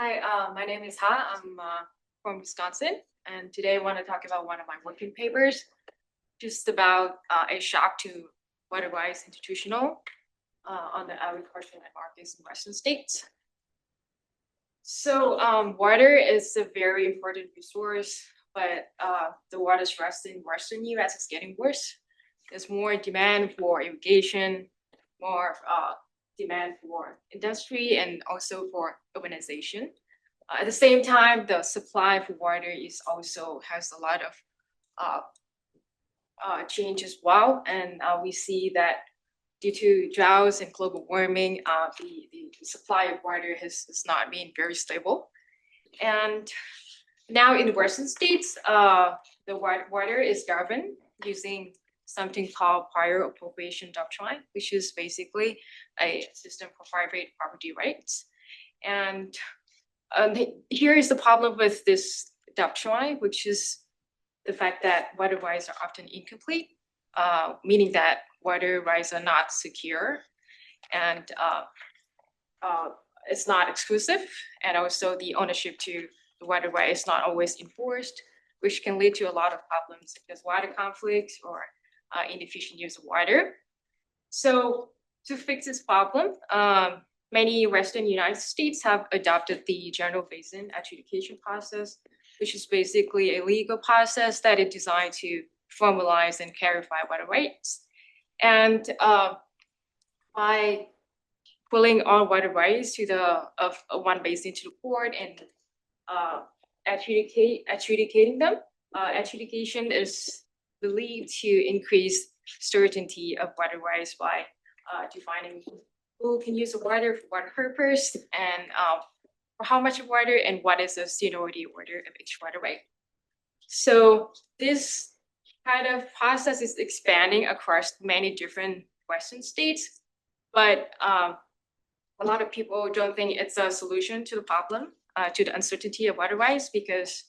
Hi, my name is Ha. I'm from Wisconsin, and today I want to talk about one of my working papers, just about a shock to water-wise institutional on the agriculture and markets in Western states. So water is a very important resource, but the water stress in Western U.S. is getting worse. There's more demand for irrigation, more demand for industry, and also for urbanization. At the same time, the supply for water is also has a lot of uh, change as well, and we see that due to droughts and global warming, the supply of water has not been very stable. And now in the Western states, the water is governed using something called prior appropriation doctrine, which is basically a system for private property rights. And here is the problem with this doctrine, which is the fact that water rights are often incomplete, meaning that water rights are not secure and it's not exclusive, and also the ownership to the water right is not always enforced, which can lead to a lot of problems such as water conflicts or inefficient use of water. So to fix this problem, many Western United States have adopted the general basin adjudication process, which is basically a legal process that is designed to formalize and clarify water rights. And by pulling all water rights to the of one basin to the court and adjudicating them, adjudication is believed to increase certainty of water rights by defining who can use the water for what purpose and for how much water and what is the seniority order of each water right. So this kind of process is expanding across many different Western states, but a lot of people don't think it's a solution to the problem, to the uncertainty of water rights, because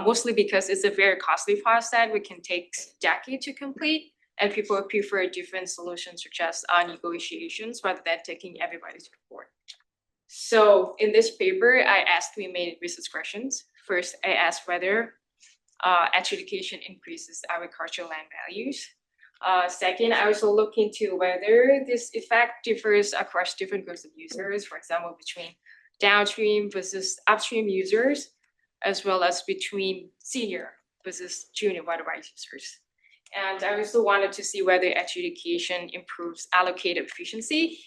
mostly because it's a very costly process which can take decades to complete, and people prefer different solutions such as negotiations rather than taking everybody to court. So in this paper, I asked three main research questions. First, I asked whether adjudication increases agricultural land values. Second, I also look into whether this effect differs across different groups of users, for example, between downstream versus upstream users, as well as between senior versus junior water rights users. And I also wanted to see whether adjudication improves allocated efficiency,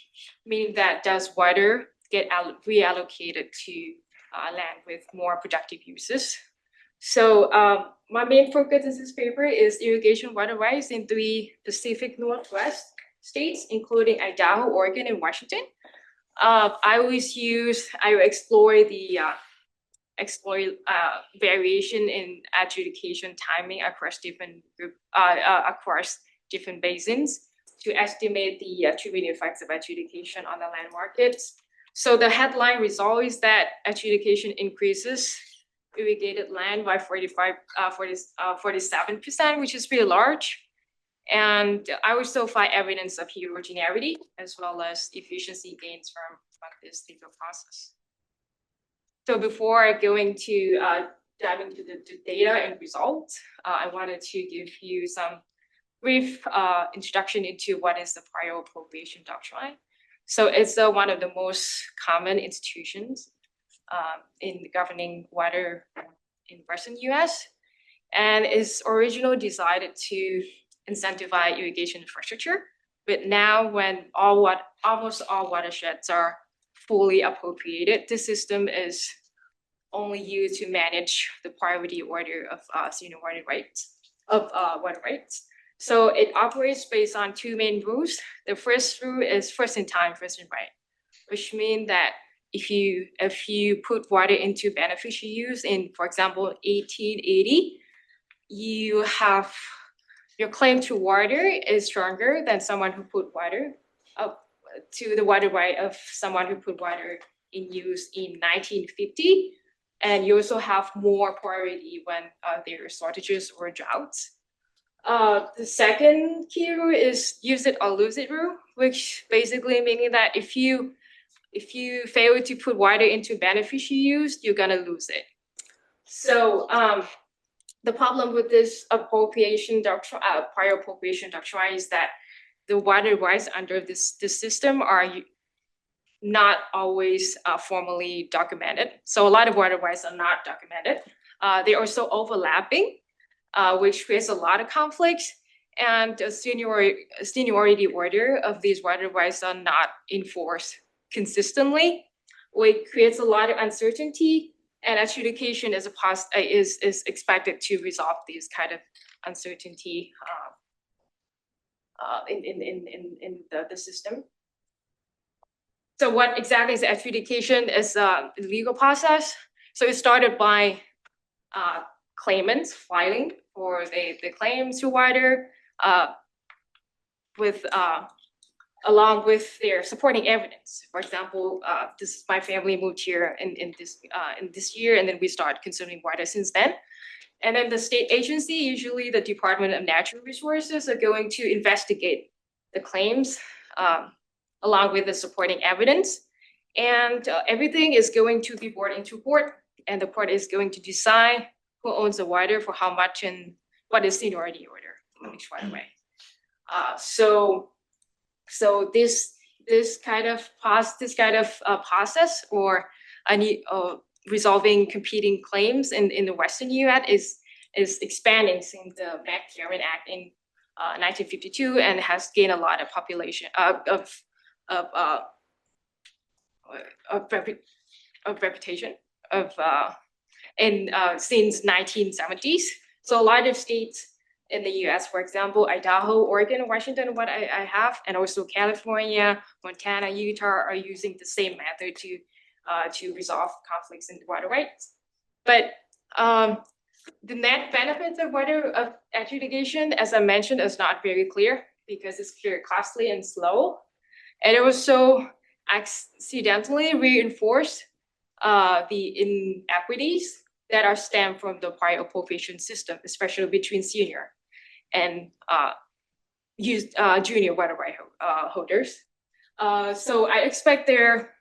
meaning that does water get reallocated to land with more productive uses. So my main focus in this paper is irrigation water rights in three Pacific Northwest states, including Idaho, Oregon, and Washington. I will explore the variation in adjudication timing across different basins to estimate the attributed effects of adjudication on the land markets. So the headline result is that adjudication increases irrigated land by 47%, which is pretty large. And I would still find evidence of heterogeneity as well as efficiency gains from this legal process. So before going to dive into the data and results, I wanted to give you some brief introduction into what is the prior appropriation doctrine. So it's one of the most common institutions in governing water in Western US, and is originally designed to incentivize irrigation infrastructure. But now when almost all watersheds are fully appropriated, the system is only used to manage the priority order of senior water rights. So it operates based on two main rules. The first rule is first in time, first in right, which means that if you put water into beneficial use in, for example, 1880, your claim to water is stronger than someone who put water up to the water right of someone who put water in use in 1950. And you also have more priority when there are shortages or droughts. The second key rule is use it or lose it rule, which basically meaning that if you if you fail to put water into beneficial use, you're gonna lose it. So the problem with this appropriation doctrine, prior appropriation doctrine, is that the water rights under this system are not always formally documented. So a lot of water rights are not documented. They're also overlapping, which creates a lot of conflicts. And the seniority order of these water rights are not enforced consistently, which creates a lot of uncertainty. And adjudication is expected to resolve these kind of uncertainty in the system. So what exactly is adjudication? Is a legal process. So it started by claimants filing for the claims to water along with their supporting evidence. For example, my family moved here in this year, and then we started consuming water since then. And then the state agency, usually the Department of Natural Resources, are going to investigate the claims along with the supporting evidence. And everything is going to be brought into court, and the court is going to decide who owns the water for how much and what is seniority order in each waterway. So this kind of process or resolving competing claims in the Western U.S. is expanding since the McCarran Act in 1952, and has gained a lot of population reputation since 1970s. So a lot of states in the U.S., for example, Idaho, Oregon, Washington, what I have, and also California, Montana, Utah are using the same method to resolve conflicts in water rights. But the net benefits of water adjudication, as I mentioned, is not very clear because it's very costly and slow. And it also accidentally reinforced the inequities that are stemmed from the prior appropriation system, especially between senior and junior water right holders. So I expect there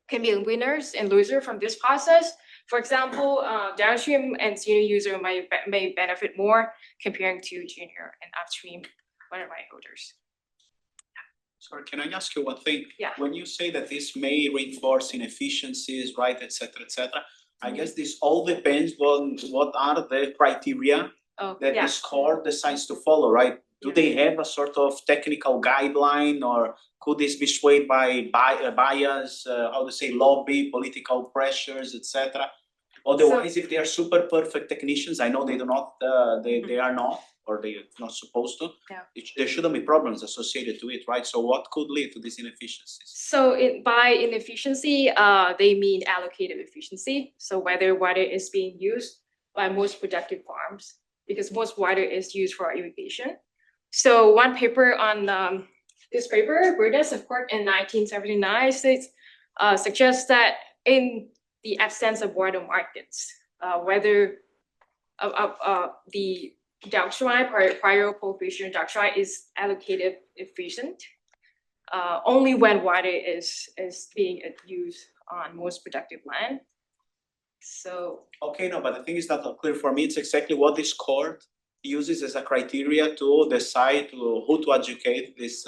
can be winners and losers from this process. For example, downstream and senior user may benefit more comparing to junior and upstream water right holders. Sorry, can I ask you one thing? Yeah. When you say that this may reinforce inefficiencies, right, et cetera, I guess this all depends on what are the criteria that this court decides to follow, right? Do they have a sort of technical guideline, or could this be swayed by bias, lobby, political pressures, etc.? Otherwise, if they are super perfect technicians, I know they do not, they are not, or they're not supposed to. Yeah. There shouldn't be problems associated to it, right? So what could lead to these inefficiencies? So by inefficiency, they mean allocated efficiency. So whether water is being used by most productive farms, because most water is used for irrigation. So one paper on this paper, Burgess of court in 1979, suggests that in the absence of water markets, whether the doctrine, prior appropriation doctrine, is allocated efficient only when water is being used on most productive land. So okay, no, but the thing is not clear for me. It's exactly what this court uses as a criteria to decide who to adjudicate these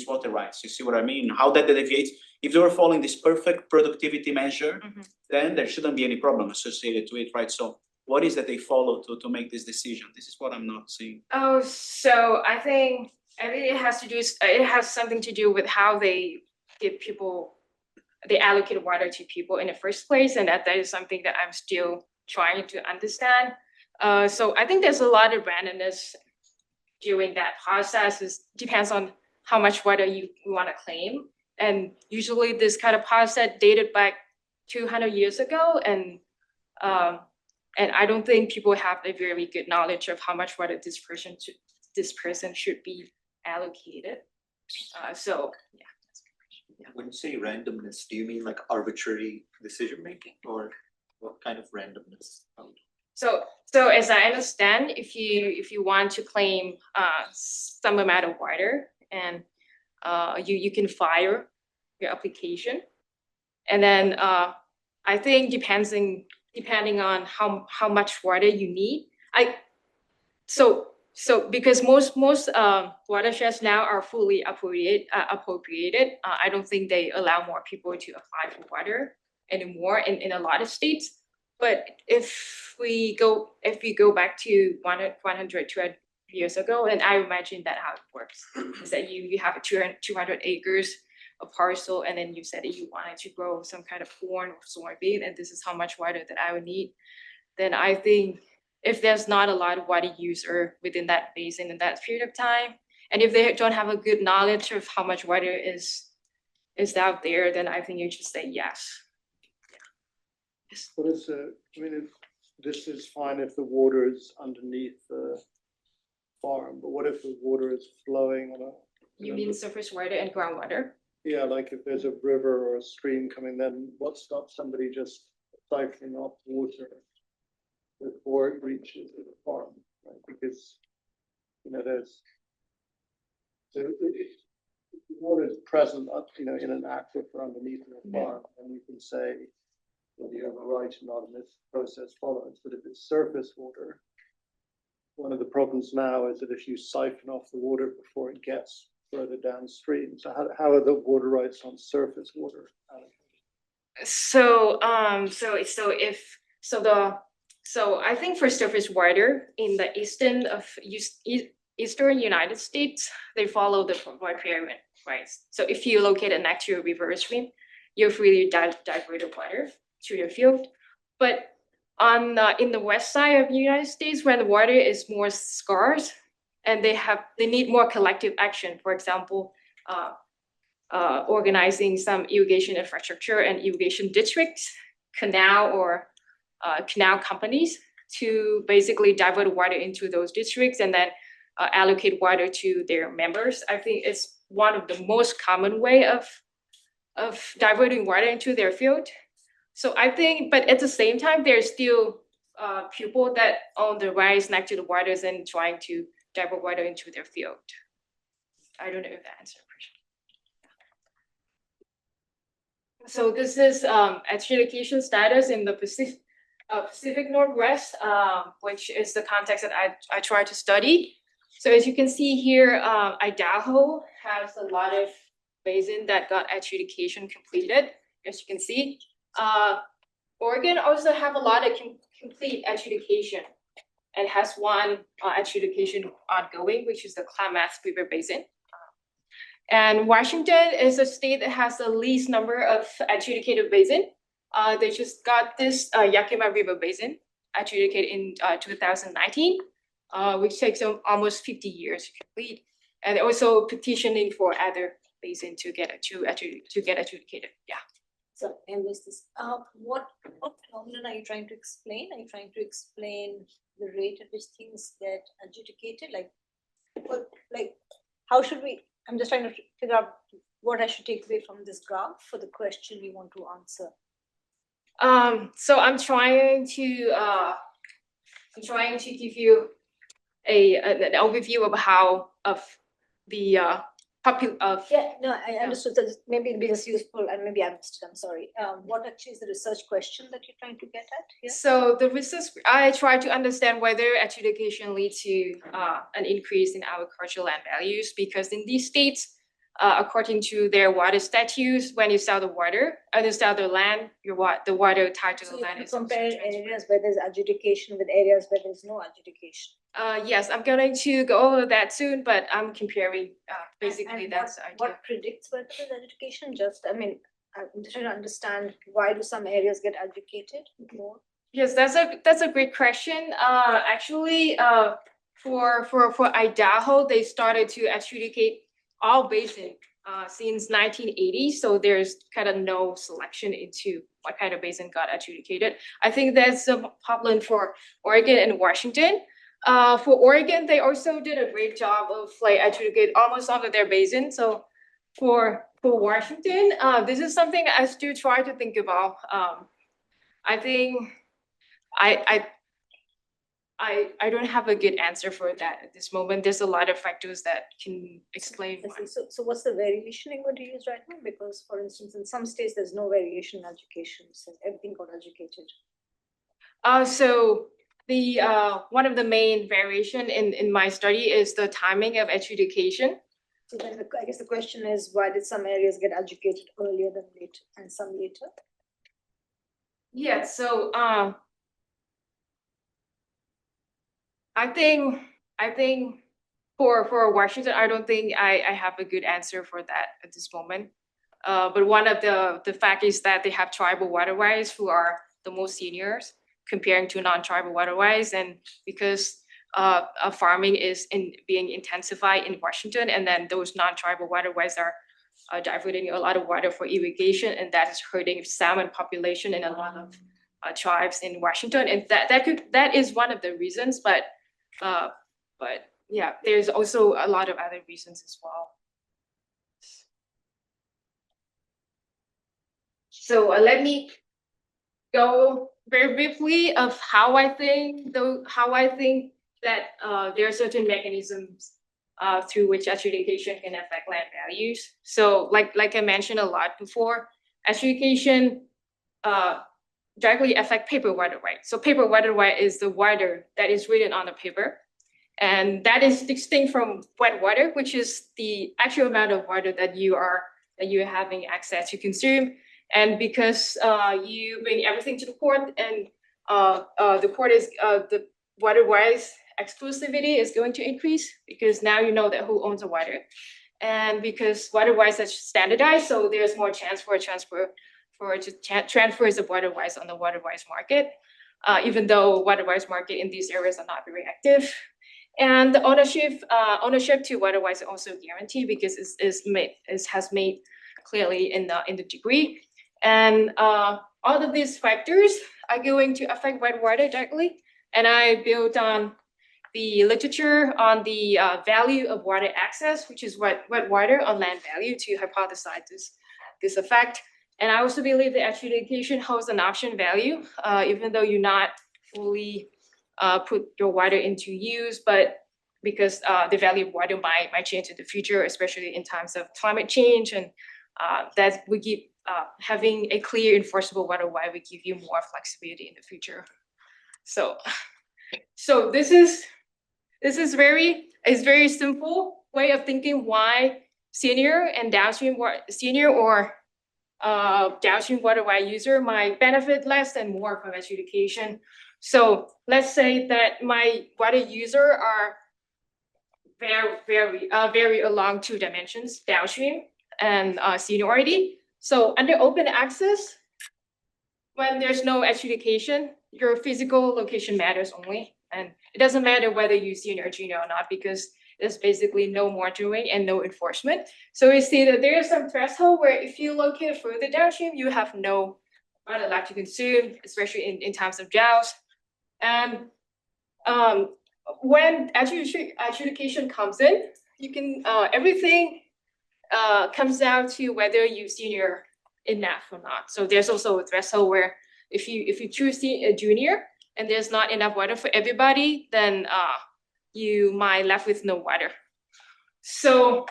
water rights. You see what I mean? How that deviates. If they were following this perfect productivity measure, then there shouldn't be any problem associated to it, right? So what is that they follow to make this decision? This is what I'm not seeing. Oh, so I think it has something to do with how they give people, they allocate water to people in the first place, and that is something that I'm still trying to understand. So I think there's a lot of randomness during that process. It depends on how much water you want to claim. And usually this kind of process dated back 200 years ago. And I don't think people have a very good knowledge of how much water this person should be allocated. So yeah. When you say randomness, do you mean like arbitrary decision making, or what kind of randomness? So as I understand, if you want to claim some amount of water, and you can file your application And then I think depending on how much water you need. So because most watersheds now are fully appropriated. I don't think they allow more people to apply for water anymore in a lot of states. But if we go back to 100 years ago, and I imagine that how it works is that you have 200 acres of parcel, and then you said that you wanted to grow some kind of corn or soybean, and this is how much water that I would need. Then I think if there's not a lot of water user within that basin in that period of time, and if they don't have a good knowledge of how much water is out there, then I think you just say yes. But this is fine if the water is underneath the farm, but what if the water is flowing on a? You mean surface water and groundwater? Yeah, like if there's a river or a stream coming, then what stops somebody just siphoning off water before it reaches the farm, right? Because, there's water is present, in an aquifer underneath the farm, and you can say whether you have a right or not, and this process follows. But if it's surface water, one of the problems now is that if you siphon off the water before it gets further downstream, so how are the water rights on surface water allocated? So I think for surface water in the eastern United States, they follow the riparian rights. So if you locate it next to a river or stream, you're free to divert the water to your field. But in the west side of the United States, where the water is more scarce, and they need more collective action. For example, organizing some irrigation infrastructure and irrigation districts, canal companies to basically divert water into those districts and then allocate water to their members. I think it's one of the most common way of diverting water into their field. So I think, but at the same time, there's still people that own the rights next to the waters and trying to divert water into their field. I don't know if that answers your question. So this is adjudication status in the Pacific Northwest, which is the context that I try to study. So as you can see here, Idaho has a lot of basin that got adjudication completed, as you can see. Oregon also have a lot of complete adjudication and has one adjudication ongoing, which is the Klamath River Basin. And Washington is a state that has the least number of adjudicated basin. They just got this Yakima River Basin adjudicated in 2019, which takes them almost 50 years to complete. And also petitioning for other basin to get adjudicated. Yeah. So I missed this. What phenomenon are you trying to explain? Are you trying to explain the rate at which things get adjudicated? How should we? I'm just trying to figure out what I should take away from this graph for the question you want to answer. So I'm trying to give you an overview of how I understood that. Maybe it'll be just useful, and maybe I missed it. I'm sorry. What actually is the research question that you're trying to get at here? So the research, I try to understand whether adjudication leads to an increase in agricultural land values, because in these states, according to their water statutes, when you sell the water, you sell the land, the water tied to the land is compare areas where there's adjudication with areas where there's no adjudication. Yes, I'm going to go over that soon, but I'm comparing basically and that's the idea. What predicts whether there's adjudication? I'm trying to understand, why do some areas get adjudicated more? Yes, that's a great question. Actually, for Idaho, they started to adjudicate all basin since 1980. So there's kind of no selection into what kind of basin got adjudicated. I think that's a problem for Oregon and Washington. For Oregon, they also did a great job of adjudicate almost all of their basin. So for Washington, this is something I still try to think about. I think I don't have a good answer for that at this moment. There's a lot of factors that can explain I why. see. So what's the variation you're going to use right now? Because for instance, in some states, there's no variation in education, so everything got educated. So the one of the main variation in my study is the timing of adjudication. So then I guess the question is, why did some areas get educated earlier than later and some later? Yeah, so I think for Washington, I don't think I have a good answer for that at this moment. But one of the fact is that they have tribal waterways who are the most seniors comparing to non-tribal waterways, and because farming is being intensified in Washington, and then those non-tribal waterways are diverting a lot of water for irrigation, and that is hurting salmon population in a lot of tribes in Washington, and that is one of the reasons. But yeah, there's also a lot of other reasons as well. So let me go very briefly of how I think that there are certain mechanisms through which adjudication can affect land values. So like I mentioned a lot before, adjudication directly affect paper water right. So paper water right is the water that is written on the paper. And that is distinct from wet water, which is the actual amount of water that you're having access to consume. And because you bring everything to the port, and the port is the water-wise exclusivity is going to increase, because now you know that who owns the water, and because water-wise is standardized, so there's more chance for transfers of water-wise on the water-wise market, even though water-wise market in these areas are not very active. And the ownership to waterwise is also guaranteed because it has made clearly in the degree. And all of these factors are going to affect wet water directly. And I built on the literature on the value of water access, which is wet water on land value, to hypothesize this effect. And I also believe that adjudication holds an option value, even though you're not fully put your water into use, but because the value of water might change in the future, especially in times of climate change, and that we keep having a clear enforceable waterway would give you more flexibility in the future. So this is very simple way of thinking why senior and downstream or downstream waterway user might benefit less and more from adjudication. So let's say that my water user are very along two dimensions, downstream and seniority. So under open access, when there's no adjudication, your physical location matters only. And it doesn't matter whether you senior or junior or not, because there's basically no monitoring and no enforcement. So we see that there is some threshold where if you locate further downstream, you have no water left to consume, especially in times of drought. And when adjudication comes in, you can everything comes down to whether you senior enough or not. So there's also a threshold where if you choose a junior and there's not enough water for everybody, then you might left with no water. So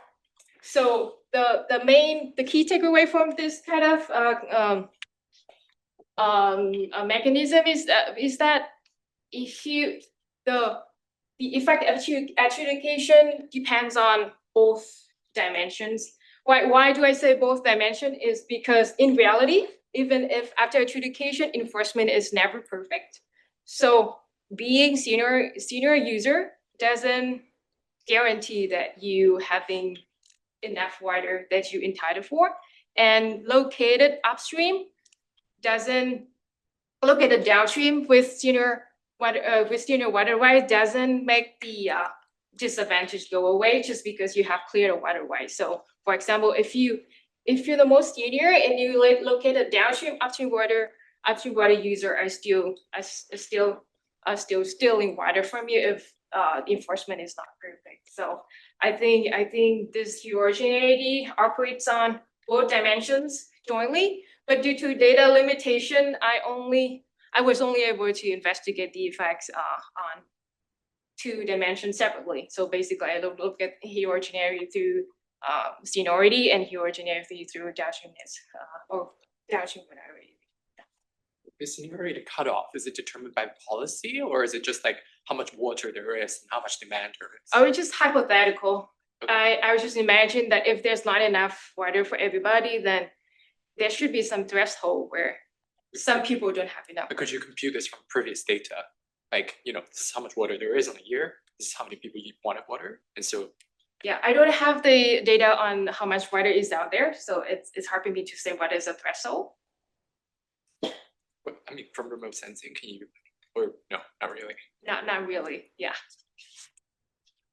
the key takeaway from this kind of mechanism is that if you the effect of adjudication depends on both dimensions. Why do I say both dimension? Is because in reality, even if after adjudication, enforcement is never perfect. So being senior user doesn't guarantee that you having enough water that you entitled for, and located upstream doesn't located downstream with senior waterway doesn't make the disadvantage go away just because you have cleared a waterway. So for example, if you're the most senior and you located downstream, upstream water user are still stealing water from you if enforcement is not perfect. So I think this heterogeneity operates on both dimensions jointly, but due to data limitation, I was only able to investigate the effects on two dimensions separately. So basically, I look at heterogeneity through seniority and heterogeneity through downstreamness or downstream minority. Is seniority cutoff, is it determined by policy, or is it just like how much water there is and how much demand there is? I was just hypothetical. Okay. I was just imagine that if there's not enough water for everybody, then there should be some threshold where some people don't have enough. Because you compute this from previous data, like, you know, this is how much water there is in a year, this is how many people wanted water, and so. Yeah, I don't have the data on how much water is out there, so it's hard for me to say what is a threshold. I mean, from remote sensing, can you, or no, not really? Not really, yeah.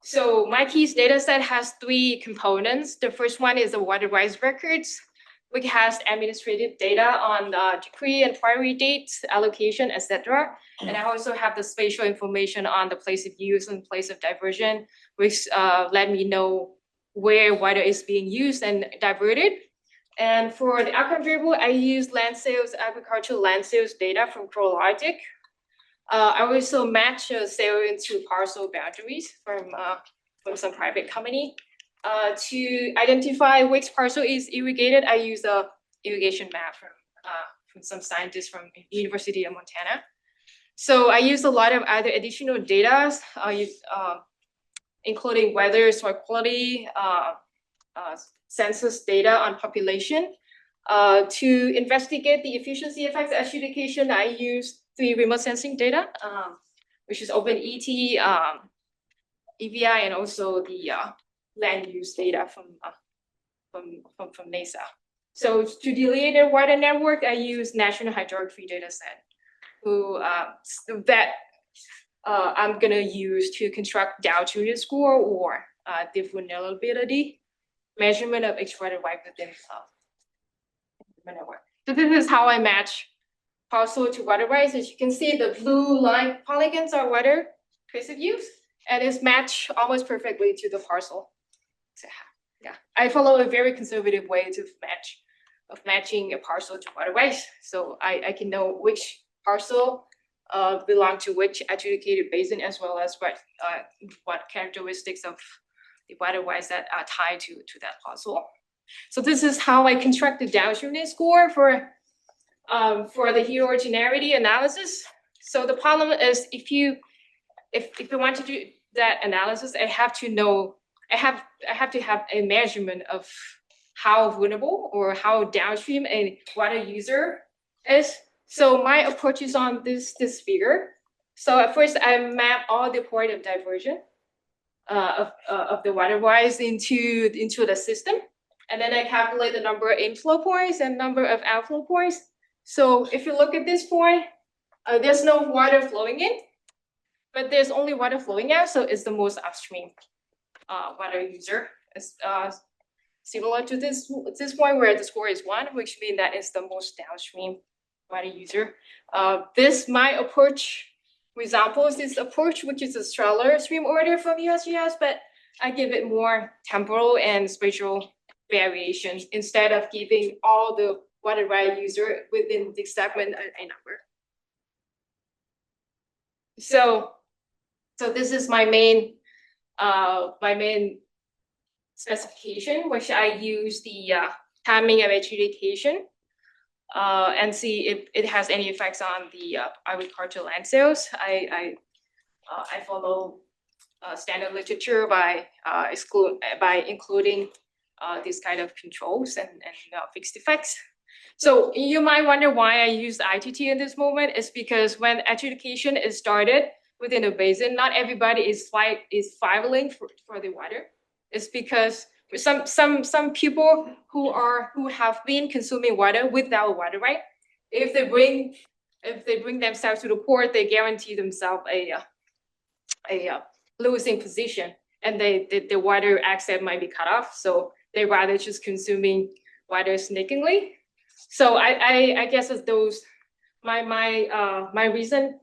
So my KEYS data set has three components. The first one is the water rights records, which has administrative data on the decree and priority dates, allocation, etc. And I also have the spatial information on the place of use and place of diversion, which let me know where water is being used and diverted. And for the outcome variable, I use land sales, agricultural land sales data from CoreLogic. I also match a sale into parcel boundaries from some private company. To identify which parcel is irrigated, I use a irrigation map from some scientists from University of Montana. So I use a lot of other additional data, including weather, soil quality, census data on population. To investigate the efficiency effects adjudication, I use 3 remote sensing data, which is OpenET, EVI, and also the land use data from NASA. So to delineate the water network, I use National Hydrography data set, that I'm gonna use to construct Dow Jones score or the vulnerability measurement of extracted water within the network. So this is how I match parcel to water rights. As you can see, the blue line polygons are water place of use, and it's matched almost perfectly to the parcel. So, yeah, I follow a very conservative way to matching a parcel to water rights. So I can know which parcel belong to which adjudicated basin, as well as what characteristics of the water rights that are tied to that parcel. So this is how I construct the downstreamness score for the heterogeneity analysis. So the problem is if you want to do that analysis, I have to have a measurement of how vulnerable or how downstream a water user is. So my approach is on this figure. So at first I map all the point of diversion of the water rights into the system. And then I calculate the number of inflow points and number of outflow points. So if you look at this point, there's no water flowing in, but there's only water flowing out. So it's the most upstream water user. It's similar to this point where the score is 1, which means that it's the most downstream water user. My approach resembles this approach, which is a Streller stream order from USGS, but I give it more temporal and spatial variations instead of giving all the water right user within the segment a number. So this is my main specification, which I use the timing of adjudication and see if it has any effects on the agricultural land sales. I follow standard literature by including these kind of controls and fixed effects. So you might wonder why I use ITT in this moment. It's because when adjudication is started within a basin, not everybody is filing for the water. It's because some people who have been consuming water without water right, if they bring themselves to the port, they guarantee themselves a losing position, and the water access might be cut off. So they rather just consuming water sneakingly. So I guess it's those my reason,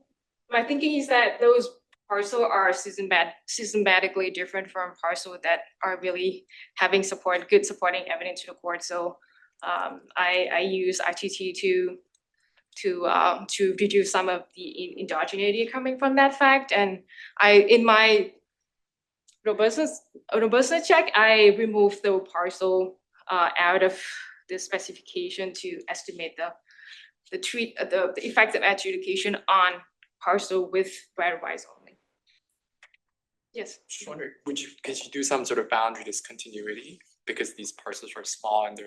my thinking is that those parcels are systematically different from parcels that are really having good supporting evidence to the court. So I use ITT to reduce some of the endogeneity coming from that fact. And in my robustness check, I removed the parcel out of the specification to estimate the effect of adjudication on parcel with right of rights only. Yes. Just wondering, could you do some sort of boundary discontinuity? Because these parcels are small and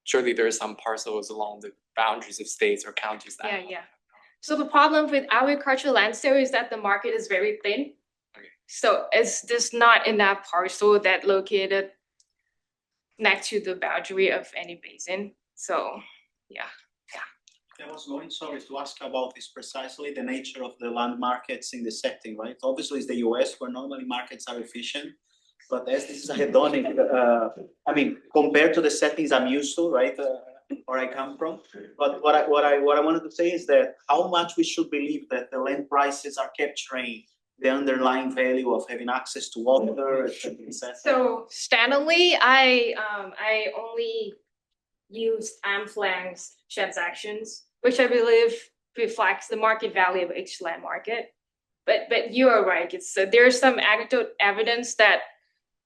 surely there are some parcels along the boundaries of states or counties that. Yeah. So the problem with agricultural land sale is that the market is very thin. Okay. So there's not enough parcel that located next to the boundary of any basin. So yeah. I was going, sorry, to ask about this precisely, the nature of the land markets in the setting, right? Obviously, it's the US where normally markets are efficient, but as this is a hedonic, I mean, compared to the settings I'm used to, right, where I come from. But what I wanted to say is that how much we should believe that the land prices are capturing the underlying value of having access to water, etc. So standardly, I only use arm's length transactions, which I believe reflects the market value of each land market. But you are right. There's some anecdotal evidence that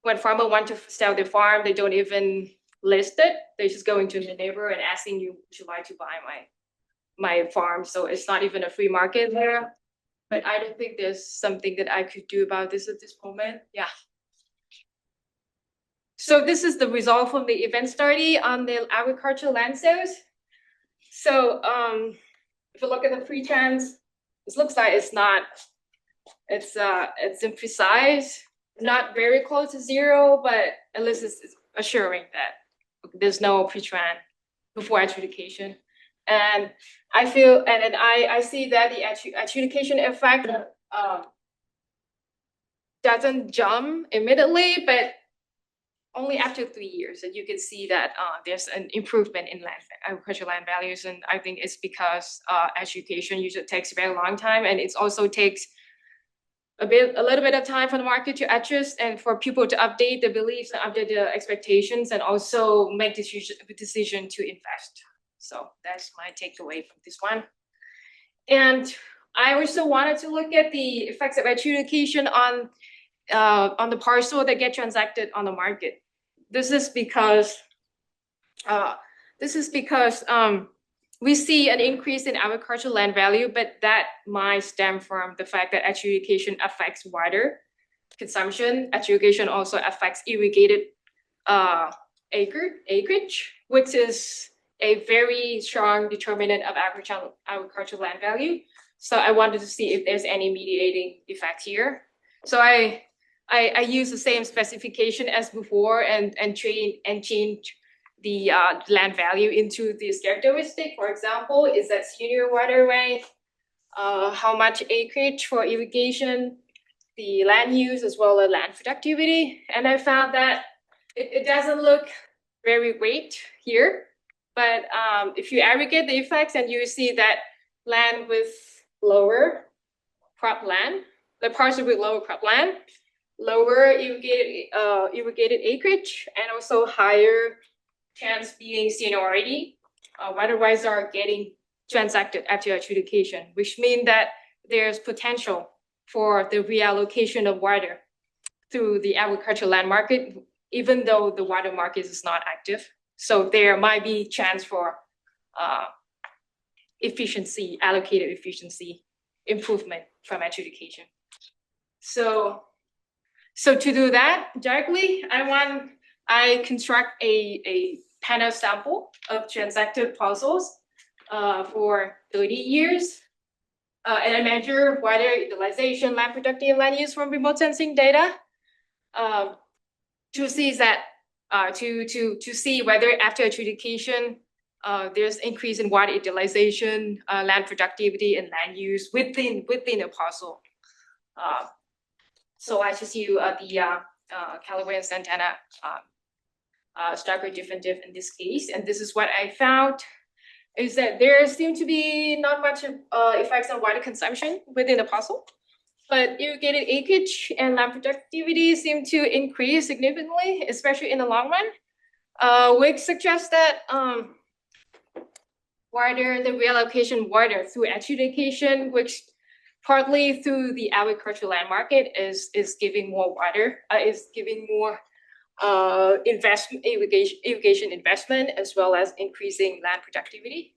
when farmers want to sell their farm, they don't even list it. They're just going to the neighbor and asking you, would you like to buy my farm? So it's not even a free market there. But I don't think there's something that I could do about this at this moment. Yeah. So this is the result from the event study on the agricultural land sales. So if you look at the pre-trans, it looks like it's imprecise, not very close to zero, but at least it's assuring that there's no pre-tran before adjudication. And I feel, and I see that the adjudication effect doesn't jump immediately, but only after 3 years, and you can see that there's an improvement in agricultural land values. And I think it's because adjudication usually takes a very long time, and it also takes a little bit of time for the market to adjust and for people to update the beliefs and update the expectations, and also make decision to invest. So that's my takeaway from this one. And I also wanted to look at the effects of adjudication on the parcel that get transacted on the market. This is because we see an increase in agricultural land value, but that might stem from the fact that adjudication affects water consumption. Adjudication also affects irrigated acreage, which is a very strong determinant of agricultural land value. So I wanted to see if there's any mediating effect here. So I use the same specification as before and change the land value into this characteristic. For example, is that senior waterway, how much acreage for irrigation, the land use as well as land productivity. And I found that it doesn't look very great here, but if you aggregate the effects and you see that land with lower crop land, the parcel with lower crop land, lower irrigated acreage, and also higher chance being seniority, water rights are getting transacted after adjudication, which means that there's potential for the reallocation of water through the agricultural land market, even though the water market is not active. So there might be chance for allocated efficiency improvement from adjudication. So to do that directly, I construct a panel sample of transacted parcels for 30 years. And I measure water utilization, land productive, land use from remote sensing data to see that to see whether after adjudication there's increase in water utilization, land productivity, and land use within a parcel. So I just use the Callaway and Santana Starker definitive in this case, and this is what I found is that there seem to be not much effects on water consumption within the parcel, but irrigated acreage and land productivity seem to increase significantly, especially in the long run, which suggests that water, the reallocation water through adjudication, which partly through the agricultural land market is giving more water, is giving more investment, irrigation investment, as well as increasing land productivity,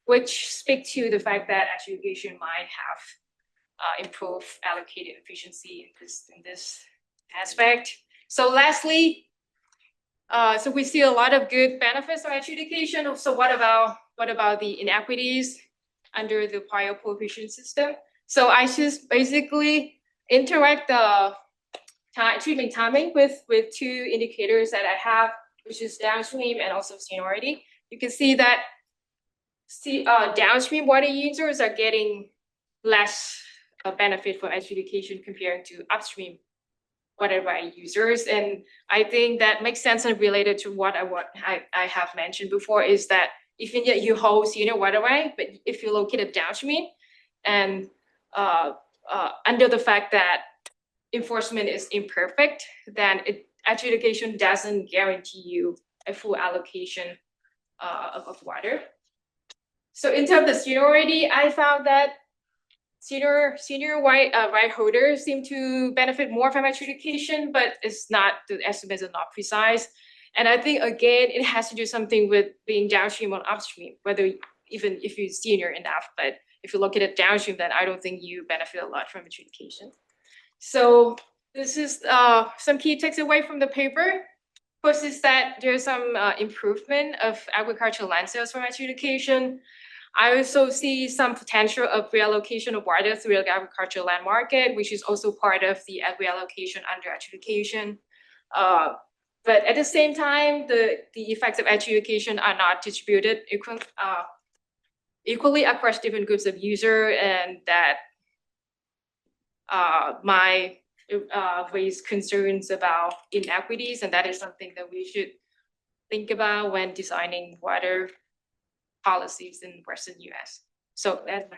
which speak to the fact that adjudication might have improved allocated efficiency in this aspect. So lastly, so we see a lot of good benefits of adjudication. So what about the inequities under the prior prohibition system? So I just basically interact the treatment timing with two indicators that I have, which is downstream and also seniority. You can see that downstream water users are getting less benefit from adjudication compared to upstream water right users. And I think that makes sense and related to what I have mentioned before, is that if you hold senior water right, but if you locate it downstream, and under the fact that enforcement is imperfect, then adjudication doesn't guarantee you a full allocation of water. So in terms of seniority, I found that senior right holders seem to benefit more from adjudication, but the estimates are not precise. And I think again, it has to do something with being downstream or upstream, whether even if you're senior enough, but if you look at it downstream, then I don't think you benefit a lot from adjudication. So this is some key takeaway from the paper. First is that there's some improvement of agricultural land sales from adjudication. I also see some potential of reallocation of water through the agricultural land market, which is also part of the reallocation under adjudication. But at the same time, the effects of adjudication are not distributed equally across different groups of users, and that might raise concerns about inequities, and that is something that we should think about when designing water policies in Western US. So that's